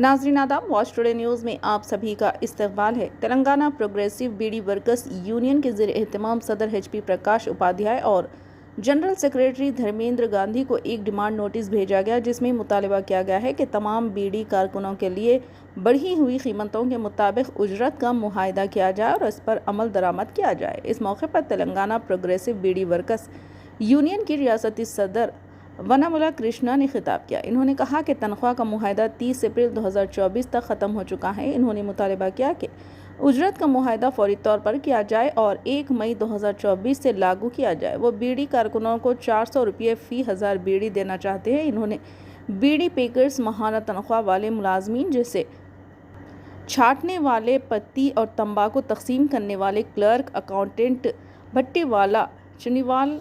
नाज़रीन आदाब, watch today news में आप सभी का इस्तकबाल है। Telangana progressive beedi workers union के ज़ेर एहतमाम सदर HP प्रकाश उपाध्याय और जनरल सेक्रेटरी धर्मेंद्र गांधी को एक डिमांड नोटिस भेजा गया, जिसमें मुतालबा किया गया है कि तमाम बीडी कारकुनों के लिए बढ़ी हुई कीमतों के मुताबिक उजरत का मुआहदा किया जाए और इस पर अमल दरामद किया जाए। इस मौके पर Telangana progressive beedi workers union की रियासती सदर वनामुला कृष्णा ने खिताब किया। इन्होंने कहा कि तनख्वाह का मुआहदा 30 अप्रैल 2024 तक ख़त्म हो चुका है। इन्होंने मुतालबा किया कि उजरत का मुआहदा फौरी तौर पर किया जाए और 1 मई 2024 से लागू किया जाए। वो बीडी कारकुनों को 400 रुपये फ़ी 1000 बीडी देना चाहते हैं। इन्होंने बीडी पेकर्स, माहाना तनख्वाह वाले मुलाजमीन जैसे छाटने वाले, पत्ती और तंबाकू तकसीम करने वाले क्लर्क, अकाउंटेंट, भट्टी वाला, चुनीवाल,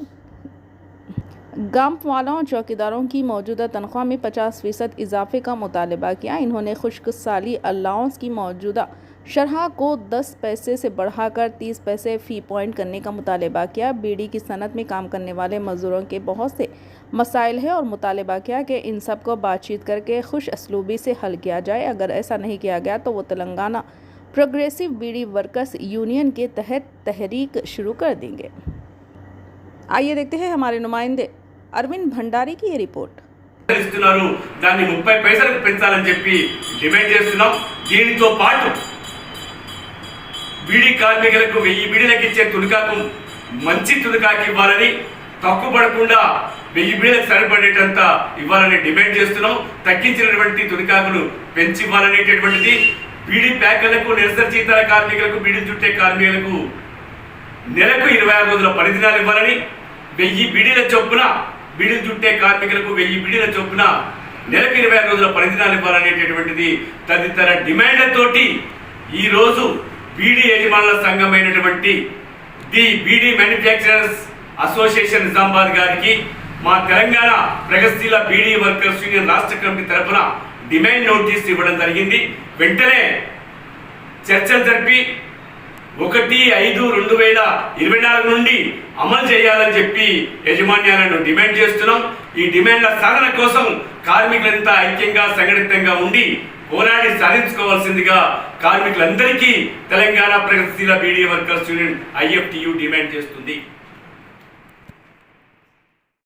गांव वालों और चौकीदारों की मौजूदा तनख्वाह में 50% इजाफे का मुतालबा किया। इन्होंने खुश्क साली अलाउंस की मौजूदा शरह को 10 पैसे से बढ़ाकर 30 पैसे फ़ी पॉइंट करने का मुतालबा किया। बीडी की सनत में काम करने वाले मजदूरों के बहुत से मसाइल है और मुतालबा किया कि इन सब को बातचीत करके खुश असलूबी से हल किया जाए। अगर ऐसा नहीं किया गया तो वो Telangana progressive beedi workers union के तहत तहरीक शुरू कर देंगे। आइए देखते हैं हमारे नुमाइंदे अरविंद भंडारी की ये रिपोर्ट। దాన్ని 30 పైసలకు పెంచాలని చెప్పి డిమాండ్ చేస్తున్నాం। దీనితో పాటు బీడీ కార్మికులకు 1000 బీడీలకు ఇచ్చే తునికాకు మంచి తునికాకి ఇవ్వాలని, తక్కువ పడకుండా 1000 బీడీలకు సరిపడేటంత ఇవ్వాలని డిమాండ్ చేస్తున్నాం। తగ్గించినటువంటి తునికాకులు పెంచి ఇవ్వాలనేటటువంటిది బీడీ ప్యాకర్లకు, నిరసన జీతాల కార్మికులకు, బీడీ చుట్టే కార్మికులకు నెలకు 26 రోజుల పని దినాలు ఇవ్వాలని, 1000 బీడీల చొప్పున బీడీలు చుట్టే కార్మికులకు 1000 బీడీల చొప్పున నెలకు 26 రోజుల పని దినాలు ఇవ్వాలనేటటువంటిది తదితర డిమాండ్లతోటి ఈరోజు బీడీ యజమానుల సంఘమైనటువంటి the beedi manufacturers association Nizamabad గారికి మా తెలంగాణ ప్రగతిశీల బీడీ వర్కర్స్ యూనియన్ రాష్ట్ర కమిటీ తరఫున డిమాండ్ నోటీస్ ఇవ్వడం జరిగింది। వెంటనే చర్చలు జరిపి 1/5/2024 నుండి అమలు చేయాలని చెప్పి యజమాన్యాలను డిమాండ్ చేస్తున్నాం। ఈ డిమాండ్ల సాధన కోసం కార్మికులంతా ఐక్యంగా, సంఘటితంగా ఉండి పోరాడి సాధించుకోవాల్సిందిగా కార్మికులందరికీ తెలంగాణ ప్రగతిశీల beedi workers union IFTU demand చేస్తుంది।